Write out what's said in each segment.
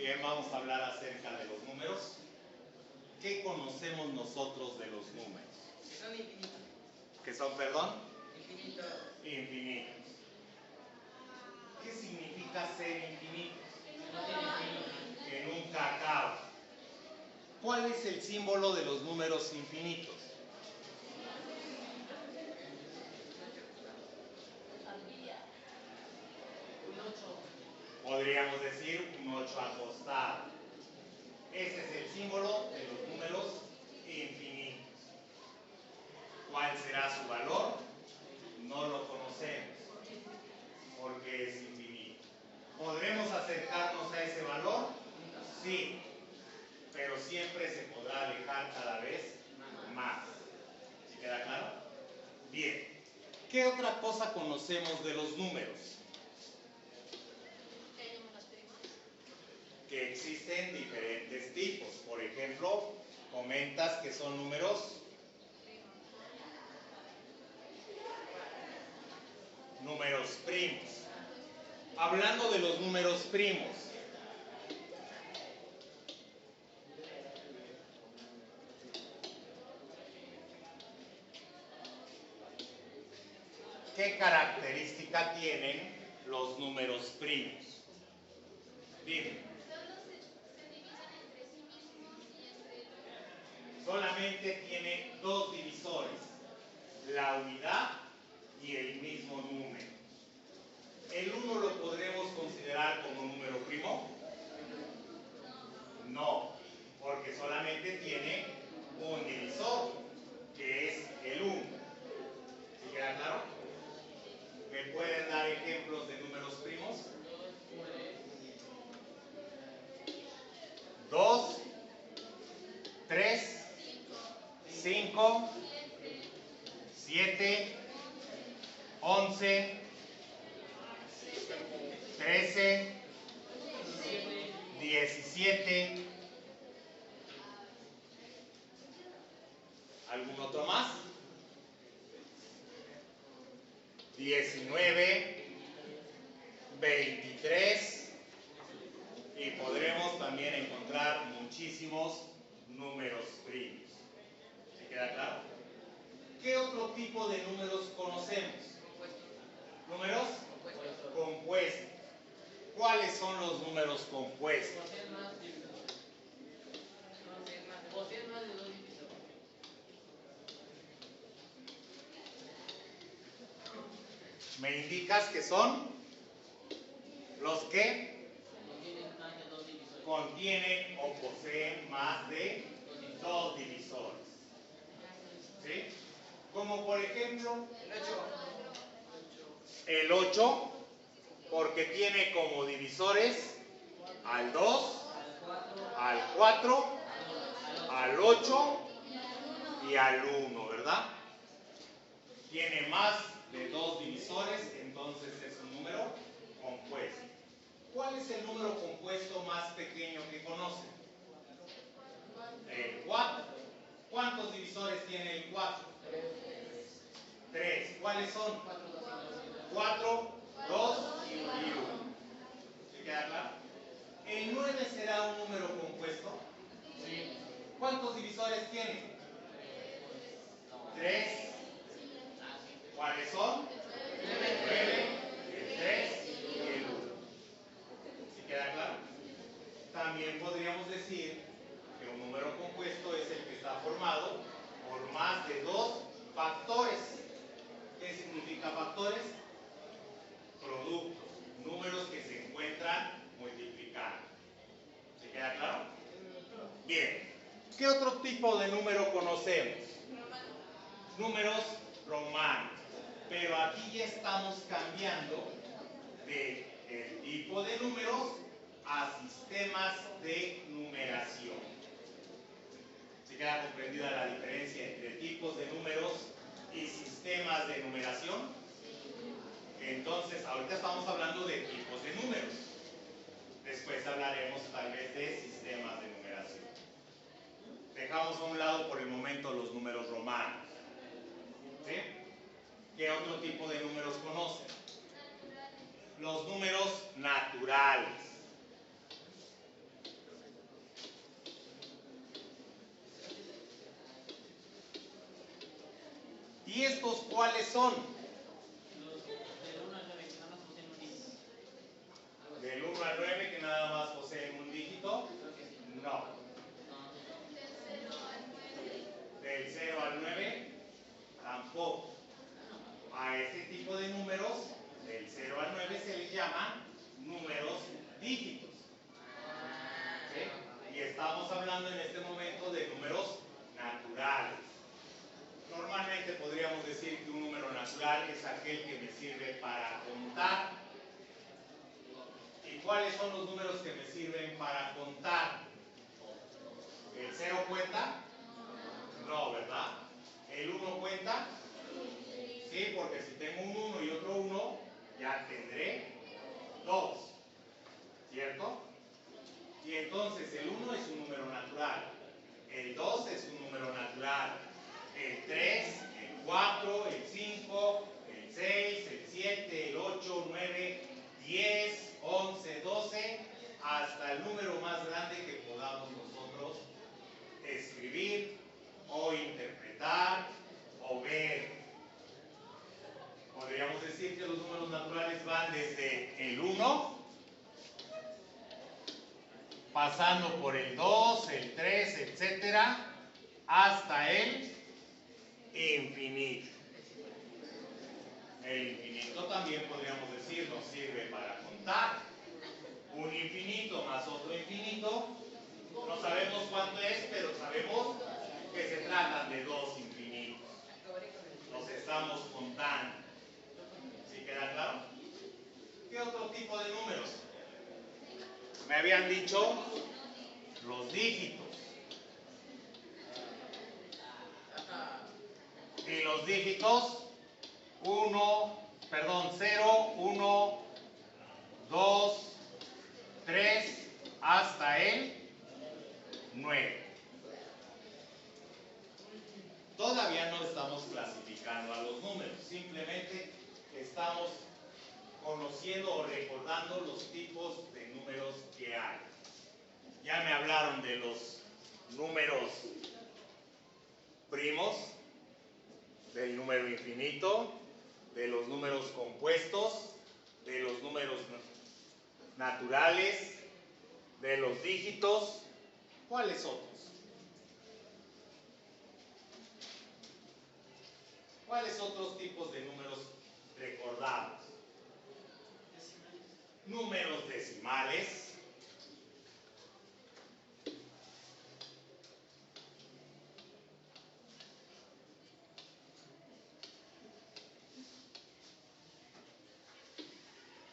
Bien, vamos a hablar acerca de los números. ¿Qué conocemos nosotros de los números? Que son infinitos. ¿Que son, perdón? Infinitos. Infinitos. ¿Qué significa ser infinitos? No tiene fin. Que nunca acaba. ¿Cuál es el símbolo de los números infinitos? Un 8. Podríamos decir un 8 acostado. Ese es el símbolo de los números infinitos. ¿Cuál será su valor? No lo conocemos, porque es infinito. ¿Podremos acercarnos a ese valor? Sí, pero siempre se podrá alejar cada vez más. ¿Sí queda claro? Bien. ¿Qué otra cosa conocemos de los números? Que existen diferentes tipos. Por ejemplo, comentas que son números primos. Hablando de los números primos, ¿qué característica tienen los números primos? Dime. Solamente tiene dos divisores, la unidad y el mismo número. ¿El 1 lo podremos considerar como un número primo? No, porque solamente tiene un divisor, que es el 1. ¿Sí queda claro? ¿Me pueden dar ejemplos de números primos? 2, 3, 5, 7, 11, 13, 17. ¿Algún otro más? 19, 23. Y podremos también encontrar muchísimos números primos. ¿Se queda claro? ¿Qué otro tipo de números conocemos? ¿Números? Compuestos. ¿Cuáles son los números compuestos? Poseen más de 2 divisores. ¿Me indicas que son los que Contienen más de 2 divisores. contienen o poseen más de 2 divisores? ¿Sí? Como por ejemplo el 8, porque tiene como divisores al 2, al 4, al 8 y al 1, ¿verdad? Tiene más de 2 divisores, entonces es un número compuesto. ¿Cuál es el número compuesto más pequeño que conocen? El 4. ¿Cuántos divisores tiene el 4? 3. ¿Cuáles son? 4, 2 y 1. ¿Se queda claro? ¿El 9 será un número compuesto? Sí. ¿Cuántos divisores tiene? 3. ¿Cuáles son? 9, el 3 y el 1. ¿Se queda claro? También podríamos decir que un número compuesto es el que está formado por más de 2 factores. ¿Qué significa factores? Productos, números que se encuentran multiplicando. ¿Se queda claro? Bien. ¿Qué otro tipo de número conocemos? Números romanos. Pero aquí ya estamos cambiando del tipo de números a sistemas de numeración. ¿Se queda comprendida la diferencia entre tipos de números y sistemas de numeración? Entonces, ahorita estamos hablando de tipos de números. Después hablaremos tal vez de sistemas de numeración. Dejamos a un lado por el momento los números romanos. ¿Sí? ¿Qué otro tipo de números conocen? Los números naturales. ¿Y estos cuáles son? Los del 1 al 9 que nada más poseen un dígito. Del 1 al 9 que nada más poseen un dígito. Creo que sí. No. Del 0 al 9 tampoco. A este tipo de números, del 0 al 9 se les llama números dígitos. ¿Sí? Y estamos hablando en este momento de números naturales. Normalmente podríamos decir que un número natural es aquel que me sirve para contar. ¿Y cuáles son los números que me sirven para contar? ¿El 0 cuenta? No, ¿verdad? ¿El 1 cuenta? Sí, porque si tengo un 1 y otro 1, ya tendré 2. ¿Cierto? Y entonces el 1 es un número natural. El 2 es un número natural. El 3, el 4, el 5, el 6, el 7, el 8, 9, 10, 11, 12, hasta el número más grande que podamos nosotros escribir o interpretar o ver. Podríamos decir que los números naturales van desde el 1, pasando por el 2, el 3, etcétera, hasta el infinito. El infinito también podríamos decir nos sirve para contar. Un infinito más otro infinito, no sabemos cuánto es, pero sabemos que se tratan de dos infinitos. Los estamos contando. ¿Sí queda claro? ¿Qué otro tipo de números? Me habían dicho los dígitos. Y los dígitos 0, 1, 2, 3, hasta el 9. Todavía no estamos clasificando a los números, simplemente estamos conociendo o recordando los tipos de números que hay. Ya me hablaron de los números primos, del número infinito, de los números compuestos, de los números naturales, de los dígitos. ¿Cuáles otros? ¿Cuáles otros tipos de números recordamos? Números decimales.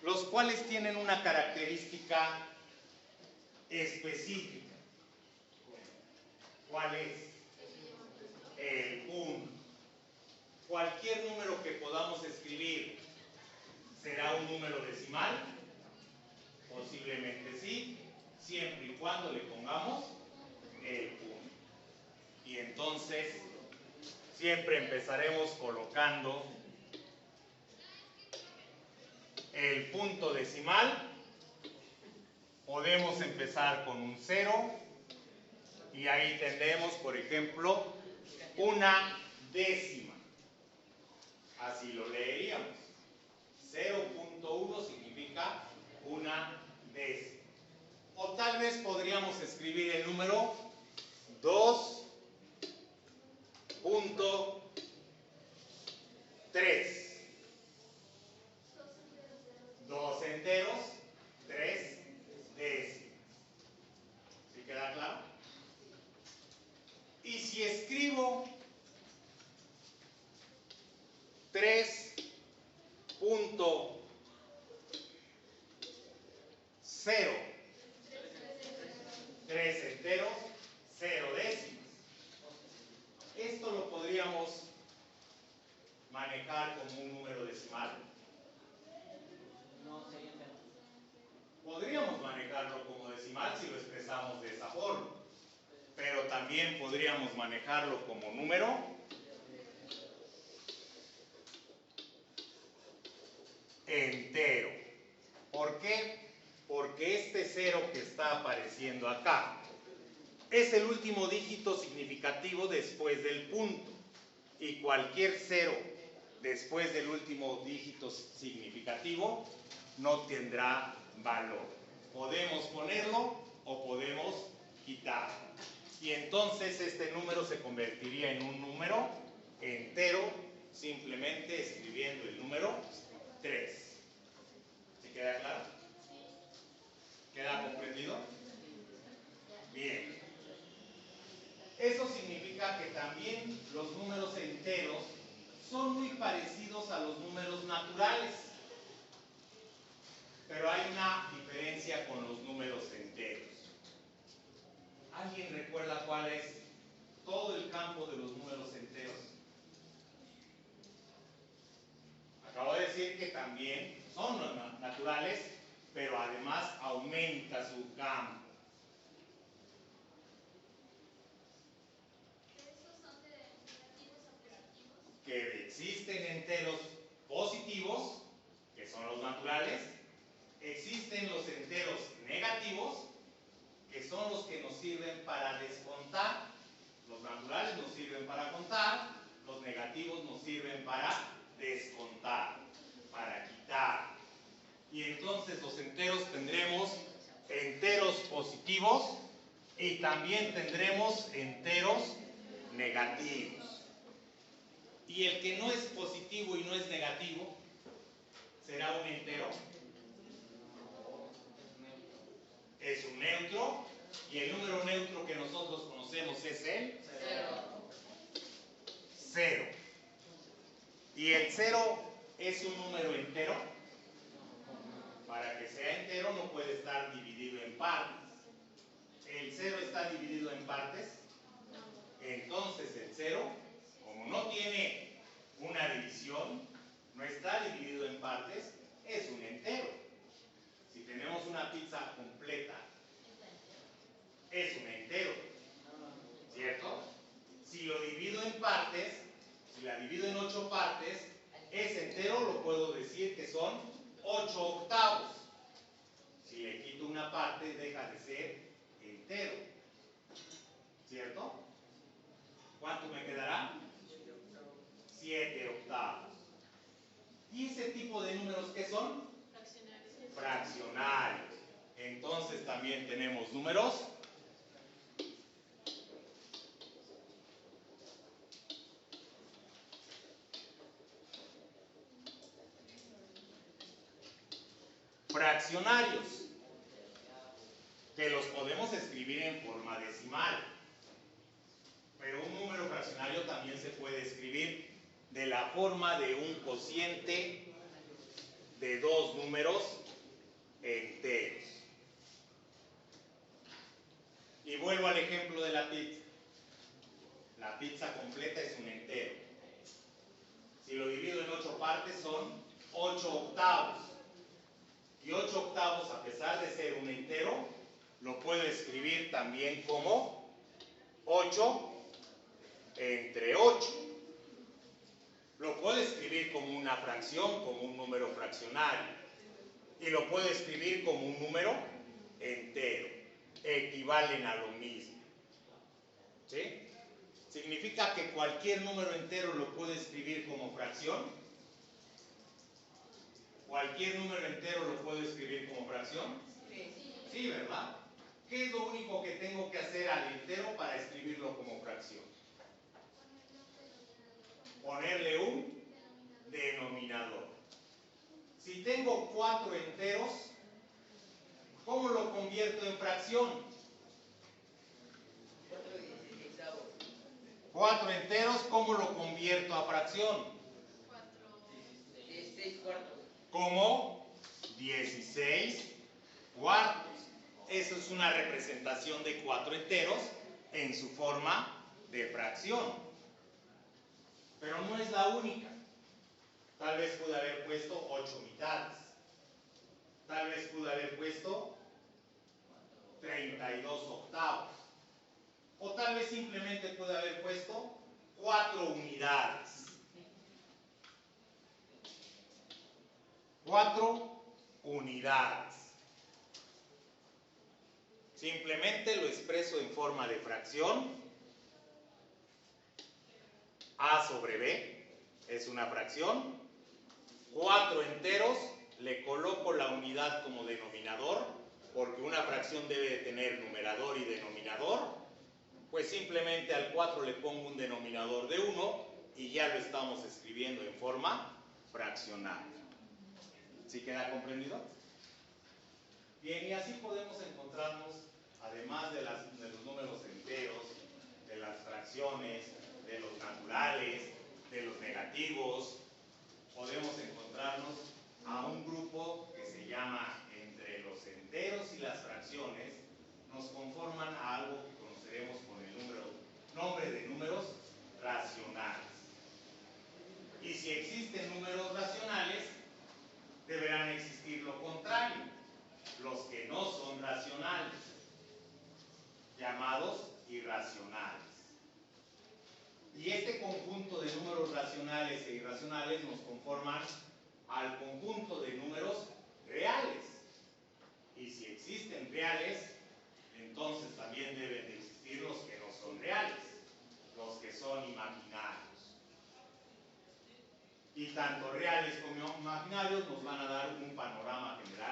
Los cuales tienen una característica específica. ¿Cuál es? El punto. Cualquier número que podamos escribir, ¿será un número decimal? Posiblemente sí, siempre y cuando le pongamos el punto. Y entonces, siempre empezaremos colocando el punto decimal. Podemos empezar con un 0 y ahí tendremos, por ejemplo, una décima. Así lo leeríamos. 0.1 significa una décima. O tal vez podríamos escribir el número 2.3. 2 enteros, 3 décimas. ¿Sí queda claro? Y si escribo 3.0, 3 enteros, 0 décimas. Esto lo podríamos manejar como un número decimal. No sería entero. Podríamos manejarlo como decimal si lo expresamos de esa forma, pero también podríamos manejarlo como número entero. ¿Por qué? Porque este 0 que está apareciendo acá es el último dígito significativo después del punto. y cualquier cero después del último dígito significativo no tendrá valor. Podemos ponerlo o podemos quitarlo. Y entonces este número se convertiría en un número entero, simplemente escribiendo el número 3. ¿Se queda claro? ¿Queda comprendido? Bien. Eso significa que también los números enteros son muy parecidos a los números naturales. Pero hay una diferencia con los números enteros. ¿Alguien recuerda cuál es todo el campo de los números enteros? Acabo de decir que también son naturales, pero además aumenta su campo. Que existen enteros positivos, que son los naturales, existen los enteros negativos, que son los que nos sirven para descontar. Los naturales nos sirven para contar, los negativos nos sirven para descontar, para quitar. Y entonces los enteros tendremos enteros positivos y también tendremos enteros negativos. Y el que no es positivo y no es negativo, ¿será un entero? Es un neutro. Y el número neutro que nosotros conocemos es el 0. ¿Y el 0 es un número entero? Para que sea entero no puede estar dividido en partes. ¿El 0 está dividido en partes? Entonces el 0, como no tiene una división, no está dividido en partes, es un entero. Si tenemos una pizza completa, es un entero, ¿cierto? Si lo divido en partes, si la divido en 8 partes, ese entero lo puedo decir que son 8 octavos. Si le quito una parte, deja de ser entero, ¿cierto? ¿Cuánto me quedará? 7 octavos. ¿Y ese tipo de números qué son? Fraccionarios. Entonces también tenemos números fraccionarios, que los podemos escribir en forma decimal. Pero un número fraccionario también se puede escribir de la forma de un cociente de dos números enteros. Y vuelvo al ejemplo de la pizza. La pizza completa es un entero. Si lo divido en 8 partes son 8 octavos. Y 8 octavos, a pesar de ser un entero, lo puedo escribir también como 8 entre 8. Lo puedo escribir como una fracción, como un número fraccionario. Y lo puedo escribir como un número entero. Equivalen a lo mismo. ¿Sí? ¿Significa que cualquier número entero lo puedo escribir como fracción? ¿Cualquier número entero lo puedo escribir como fracción? Sí, ¿verdad? ¿Qué es lo único que tengo que hacer al entero para escribirlo como fracción? Ponerle un denominador. Si tengo 4 enteros, ¿cómo lo convierto en fracción? 4 enteros, ¿cómo lo convierto a fracción? 16 cuartos. Como 16 cuartos. Eso es una representación de 4 enteros en su forma de fracción. Pero no es la única. Tal vez pude haber puesto 8 mitades. Tal vez pude haber puesto 32 octavos. O tal vez simplemente pude haber puesto 4 unidades. 4 unidades. Simplemente lo expreso en forma de fracción. A sobre B es una fracción. 4 enteros, le coloco la unidad como denominador, porque una fracción debe de tener numerador y denominador. Pues simplemente al 4 le pongo un denominador de 1 y ya lo estamos escribiendo en forma fraccional. ¿Sí queda comprendido? Bien, y así podemos encontrarnos, además de los números enteros, de las fracciones, de los naturales, de los negativos, podemos encontrarnos a un grupo que se llama entre los enteros y las fracciones, nos conforman a algo que conoceremos con el nombre de números racionales. Y si existen números racionales, deberán existir lo contrario, los que no son racionales, llamados irracionales. Y este conjunto de números racionales e irracionales nos conforman al conjunto de números reales. Y si existen reales, entonces también deben de existir los que no son reales, los que son imaginarios. Y tanto reales como imaginarios nos van a dar un panorama general